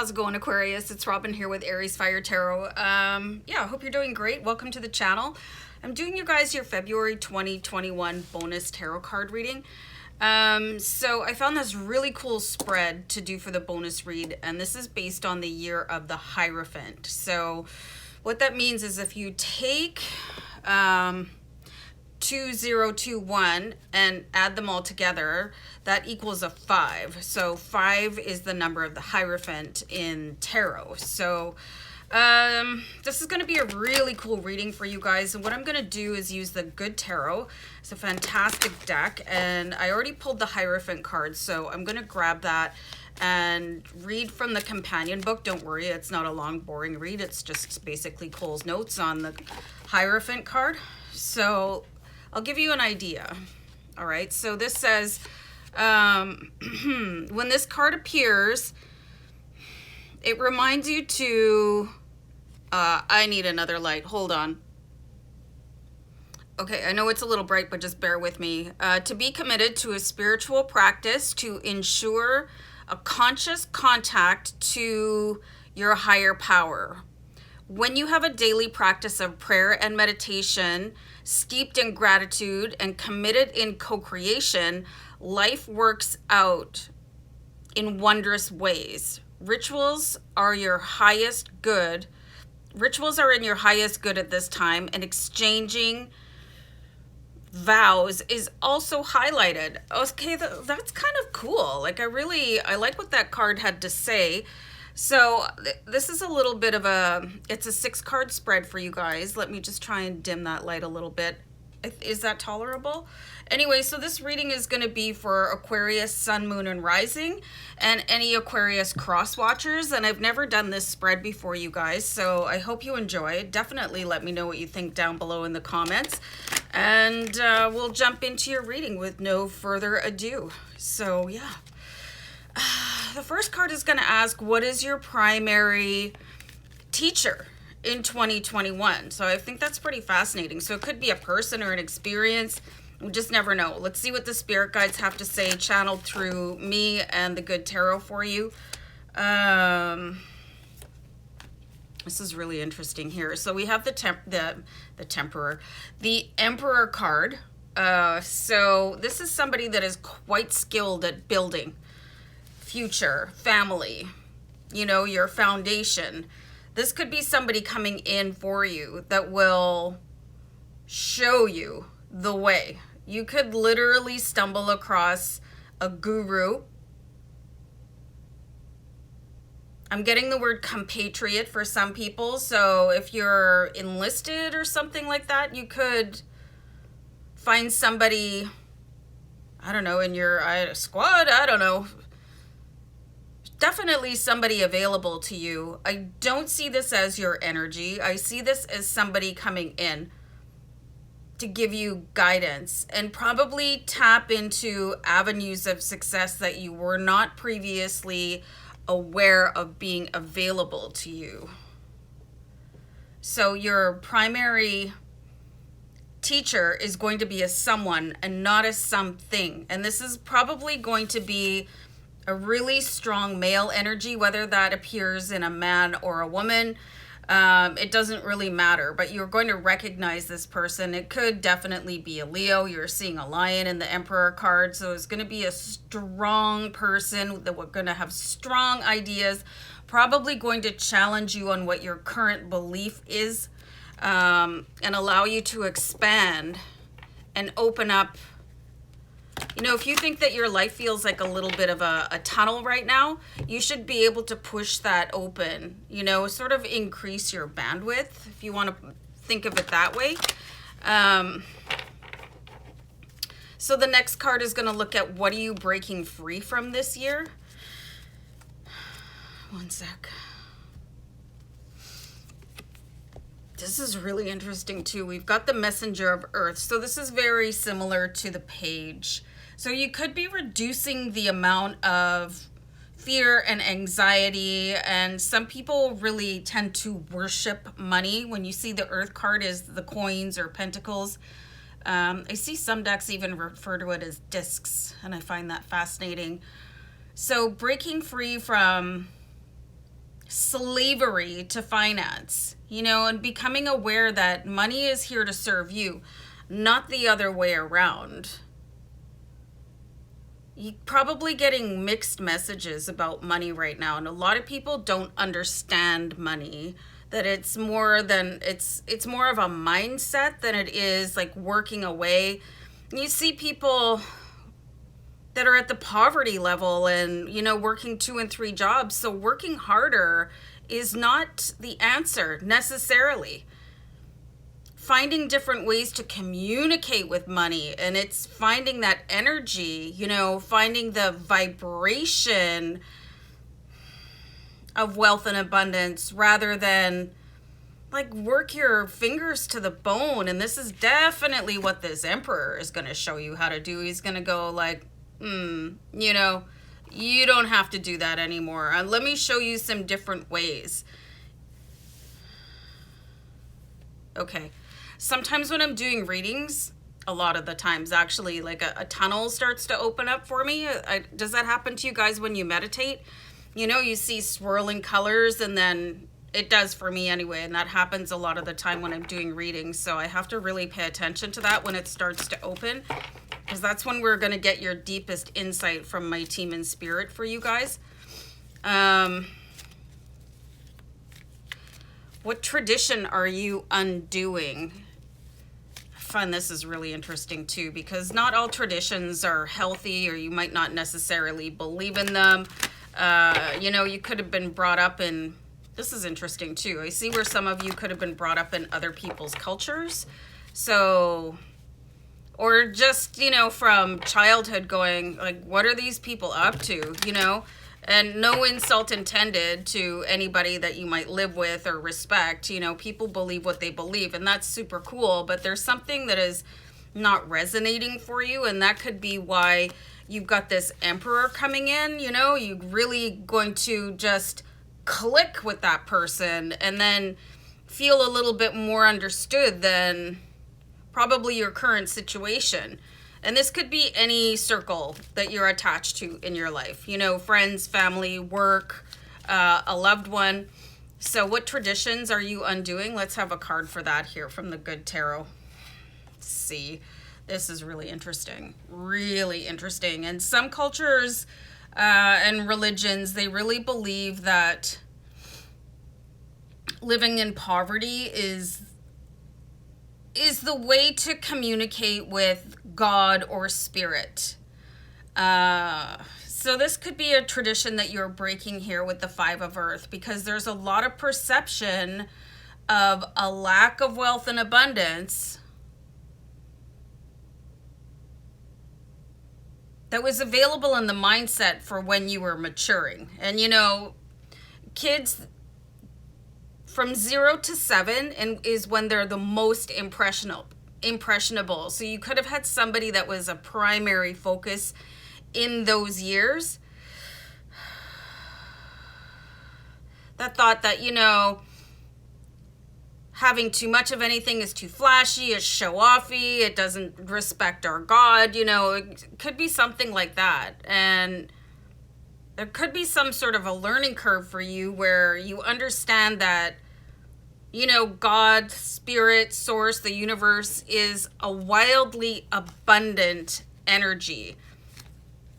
How's it going, Aquarius? It's Robin here with AriesFireTarot. Yeah, I hope you're doing great. Welcome to the channel. I'm doing you guys your February 2021 bonus tarot card reading. So I found this really cool spread to do for the bonus read, and this is based on the year of the Hierophant. So what that means is if you take 2021 and add them all together, that equals a 5. So 5 is the number of the Hierophant in tarot. So this is going to be a really cool reading for you guys, and what I'm going to do is use the Good Tarot. It's a fantastic deck, and I already pulled the Hierophant card, so I'm going to grab that and read from the companion book. Don't worry, it's not a long boring read, it's just basically Cole's notes on the Hierophant card. So I'll give you an idea. All right, so this says when this card appears, it reminds you to I need another light. Hold on. Okay, I know it's a little bright, but just bear with me. To be committed to a spiritual practice to ensure a conscious contact to your higher power. When you have a daily practice of prayer and meditation, steeped in gratitude and committed in co-creation, life works out in wondrous ways. Rituals are in your highest good at this time, and exchanging vows is also highlighted. Okay, that's kind of cool. Like, I like what that card had to say. So this is a little bit of it's a 6-card spread for you guys. Let me just try and dim that light a little bit. Is that tolerable? Anyway, so this reading is going to be for Aquarius, Sun, Moon, and Rising, and any Aquarius cross watchers. And I've never done this spread before, you guys, so I hope you enjoy. Definitely let me know what you think down below in the comments. And we'll jump into your reading with no further ado. So, yeah. The first card is going to ask, what is your primary teacher in 2021? So I think that's pretty fascinating. So it could be a person or an experience. We just never know. Let's see what the spirit guides have to say, channeled through me and the Good Tarot for you. This is really interesting here. So we have the Emperor card. So this is somebody that is quite skilled at building future, family, you know, your foundation. This could be somebody coming in for you that will show you the way. You could literally stumble across a guru. I'm getting the word compatriot for some people. So if you're enlisted or something like that, you could find somebody, I don't know, in your squad, I don't know. Definitely somebody available to you. I don't see this as your energy. I see this as somebody coming in to give you guidance and probably tap into avenues of success that you were not previously aware of being available to you. So your primary teacher is going to be a someone and not a something. And this is probably going to be a really strong male energy, whether that appears in a man or a woman. It doesn't really matter, but you're going to recognize this person. It could definitely be a Leo. You're seeing a lion in the Emperor card. So it's going to be a strong person that we're going to have strong ideas, probably going to challenge you on what your current belief is, and allow you to expand and open up. You know, if you think that your life feels like a little bit of a tunnel right now, you should be able to push that open, you know, sort of increase your bandwidth, if you want to think of it that way. So the next card is going to look at, what are you breaking free from this year? One sec. This is really interesting too. We've got the Messenger of Earth. So this is very similar to the page. So you could be reducing the amount of fear and anxiety, and some people really tend to worship money. When you see the Earth card is the coins or pentacles, I see some decks even refer to it as discs, and I find that fascinating. So breaking free from slavery to finance, you know, and becoming aware that money is here to serve you, not the other way around. You're probably getting mixed messages about money right now, and a lot of people don't understand money, that it's more than it's more of a mindset than it is like working away. You see people that are at the poverty level and, you know, working 2 and 3 jobs. So working harder is not the answer necessarily. Finding different ways to communicate with money, and it's finding that energy, you know, finding the vibration of wealth and abundance rather than like work your fingers to the bone. And this is definitely what this Emperor is going to show you how to do. He's going to go like, you know, you don't have to do that anymore. Let me show you some different ways. Okay. Sometimes when I'm doing readings, a lot of the times actually, like a tunnel starts to open up for me. Does that happen to you guys when you meditate? You know, you see swirling colors, and then it does for me anyway. And that happens a lot of the time when I'm doing readings. So I have to really pay attention to that when it starts to open, because that's when we're going to get your deepest insight from my team in spirit for you guys. What tradition are you undoing? I find this is really interesting too, because not all traditions are healthy, or you might not necessarily believe in them. You know, you could have been brought up in, this is interesting too. I see where some of you could have been brought up in other people's cultures. So, or just, you know, from childhood going like, what are these people up to, you know? And no insult intended to anybody that you might live with or respect. You know, people believe what they believe, and that's super cool. But there's something that is not resonating for you, and that could be why you've got this Emperor coming in. You know, you're really going to just click with that person and then feel a little bit more understood than probably your current situation. And this could be any circle that you're attached to in your life, you know, friends, family, work, a loved one. So what traditions are you undoing? Let's have a card for that here from the Good Tarot. Let's see, this is really interesting, really interesting. And some cultures and religions, they really believe that living in poverty is the way to communicate with God or spirit. So this could be a tradition that you're breaking here with the Five of Earth, because there's a lot of perception of a lack of wealth and abundance that was available in the mindset for when you were maturing. And, you know, kids from 0 to 7 is when they're the most impressionable. So you could have had somebody that was a primary focus in those years that thought that, you know, having too much of anything is too flashy, it's show-offy, it doesn't respect our God, you know, it could be something like that. And there could be some sort of a learning curve for you where you understand that, you know, God, spirit, source, the universe is a wildly abundant energy.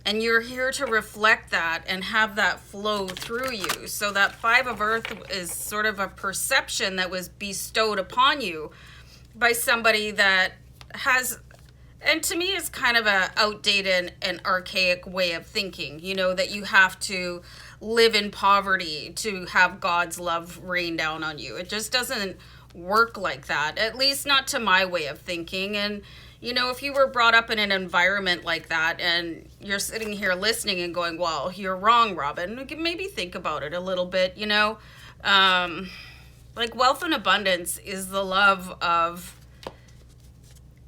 And you're here to reflect that and have that flow through you. So that Five of Earth is sort of a perception that was bestowed upon you by somebody that has, and to me is kind of a outdated and archaic way of thinking, you know, that you have to live in poverty to have God's love rain down on you. It just doesn't work like that, at least not to my way of thinking. And, you know, if you were brought up in an environment like that and you're sitting here listening and going, well, you're wrong, Robin, you can maybe think about it a little bit, you know. Like wealth and abundance is the love of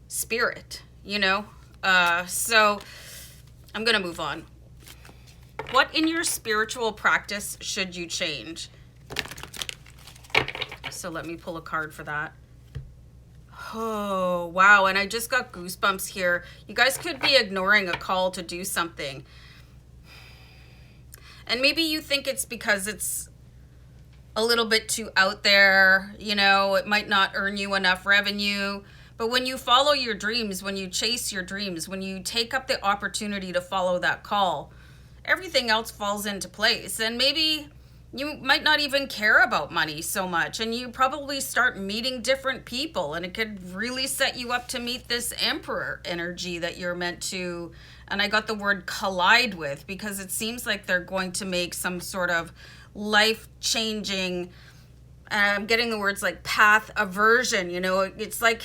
spirit, you know. So I'm going to move on. What in your spiritual practice should you change? So let me pull a card for that. Oh, wow. And I just got goosebumps here. You guys could be ignoring a call to do something. And maybe you think it's because it's a little bit too out there. You know, it might not earn you enough revenue. But when you follow your dreams, when you chase your dreams, when you take up the opportunity to follow that call, everything else falls into place. And maybe you might not even care about money so much, and you probably start meeting different people, and it could really set you up to meet this Emperor energy that you're meant to, and I got the word collide with, because it seems like they're going to make some sort of life-changing, I'm getting the words like path aversion. You know, it's like,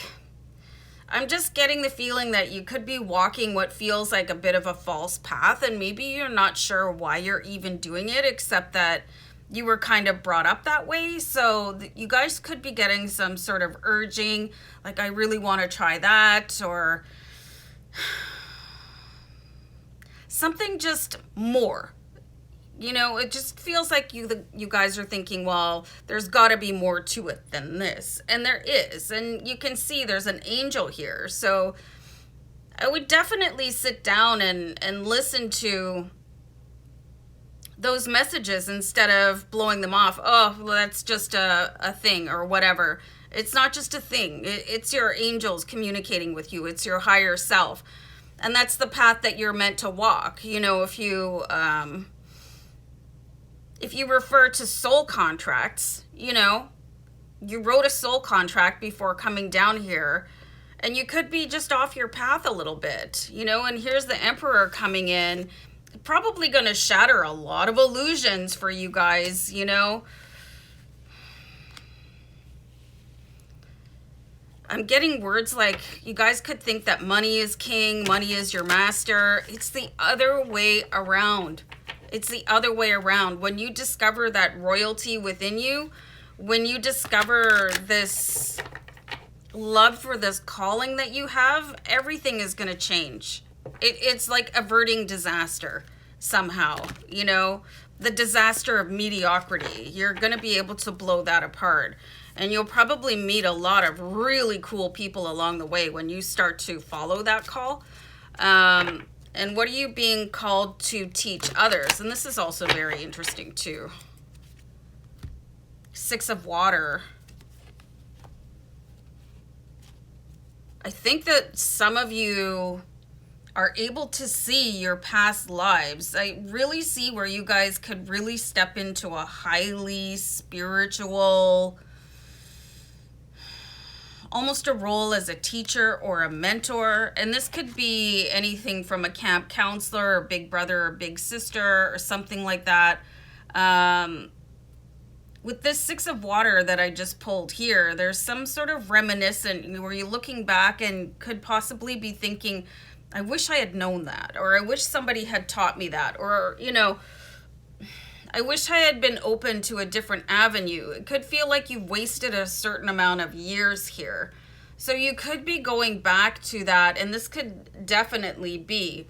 I'm just getting the feeling that you could be walking what feels like a bit of a false path, and maybe you're not sure why you're even doing it, except that you were kind of brought up that way. So you guys could be getting some sort of urging, like, I really want to try that, or something just more. You know, it just feels like you guys are thinking, well, there's got to be more to it than this. And there is. And you can see there's an angel here. So I would definitely sit down and listen to those messages instead of blowing them off. Oh, well, that's just a thing or whatever. It's not just a thing. It's your angels communicating with you. It's your higher self. And that's the path that you're meant to walk. You know, if you refer to soul contracts, you know, you wrote a soul contract before coming down here, and you could be just off your path a little bit, you know, and here's the Emperor coming in, probably going to shatter a lot of illusions for you guys, you know. I'm getting words like, you guys could think that money is king, money is your master. It's the other way around. It's the other way around. When you discover that royalty within you, when you discover this love for this calling that you have, everything is going to change. It's like averting disaster somehow, you know, the disaster of mediocrity. You're going to be able to blow that apart. And you'll probably meet a lot of really cool people along the way when you start to follow that call. And what are you being called to teach others? And this is also very interesting too. 6 of Water. I think that some of you are able to see your past lives. I really see where you guys could really step into a highly spiritual, almost a role as a teacher or a mentor. And this could be anything from a camp counselor or big brother or big sister or something like that. With this 6 of Water that I just pulled here, there's some sort of reminiscent where you're looking back and could possibly be thinking, I wish I had known that, or I wish somebody had taught me that, or, you know, I wish I had been open to a different avenue. It could feel like you've wasted a certain amount of years here. So you could be going back to that, and this could definitely be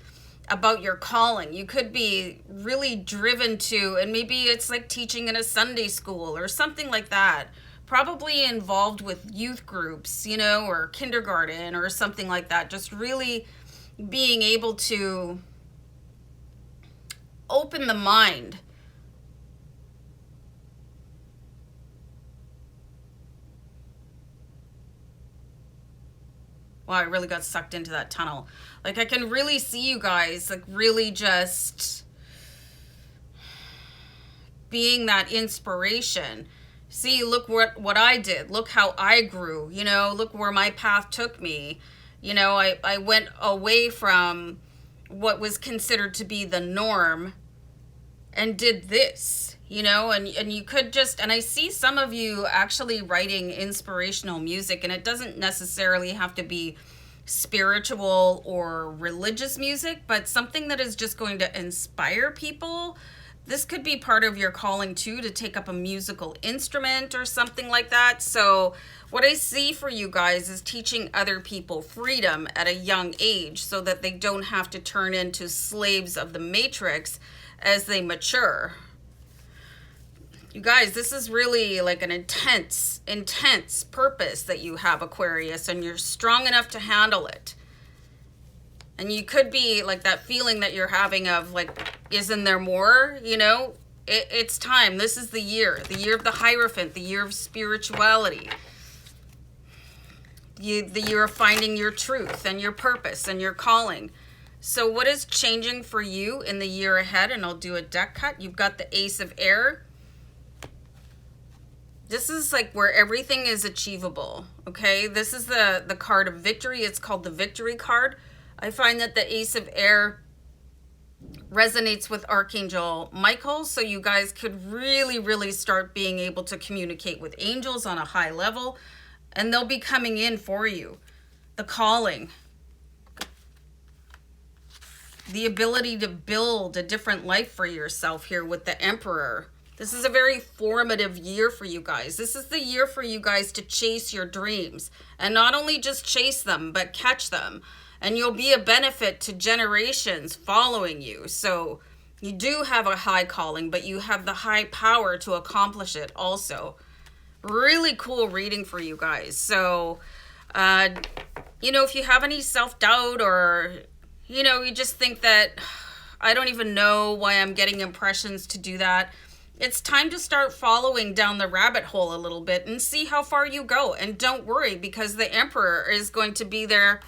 about your calling. You could be really driven to, and maybe it's like teaching in a Sunday school or something like that. Probably involved with youth groups, you know, or kindergarten or something like that. Just really being able to open the mind. Wow, I really got sucked into that tunnel. Like, I can really see you guys, like, really just being that inspiration. See, look what I did. Look how I grew, you know, look where my path took me. You know, I went away from what was considered to be the norm and did this, you know, and you could just, and I see some of you actually writing inspirational music, and it doesn't necessarily have to be spiritual or religious music, but something that is just going to inspire people. This could be part of your calling too, to take up a musical instrument or something like that. So what I see for you guys is teaching other people freedom at a young age so that they don't have to turn into slaves of the matrix as they mature. You guys, this is really like an intense purpose that you have, Aquarius, and you're strong enough to handle it. And you could be like that feeling that you're having of like, isn't there more? You know, It's time. This is the year of the Hierophant, the year of spirituality, the year of finding your truth and your purpose and your calling. So what is changing for you in the year ahead? And I'll do a deck cut. You've got the Ace of Air. This is like where everything is achievable, okay? This is the card of victory. It's called the Victory card. I find that the Ace of Air resonates with Archangel Michael, so you guys could really, really start being able to communicate with angels on a high level, and they'll be coming in for you. The calling. The ability to build a different life for yourself here with the Emperor. This is a very formative year for you guys. This is the year for you guys to chase your dreams. And not only just chase them, but catch them. And you'll be a benefit to generations following you. So you do have a high calling, but you have the high power to accomplish it also. Really cool reading for you guys. So, you know, if you have any self-doubt or, you know, you just think that, I don't even know why I'm getting impressions to do that. It's time to start following down the rabbit hole a little bit and see how far you go. And don't worry, because the Emperor is going to be there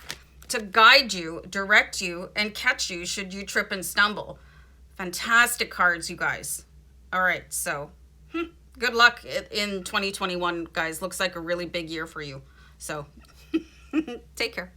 to guide you, direct you, and catch you should you trip and stumble. Fantastic cards, you guys. All right, so good luck in 2021, guys. Looks like a really big year for you. So take care.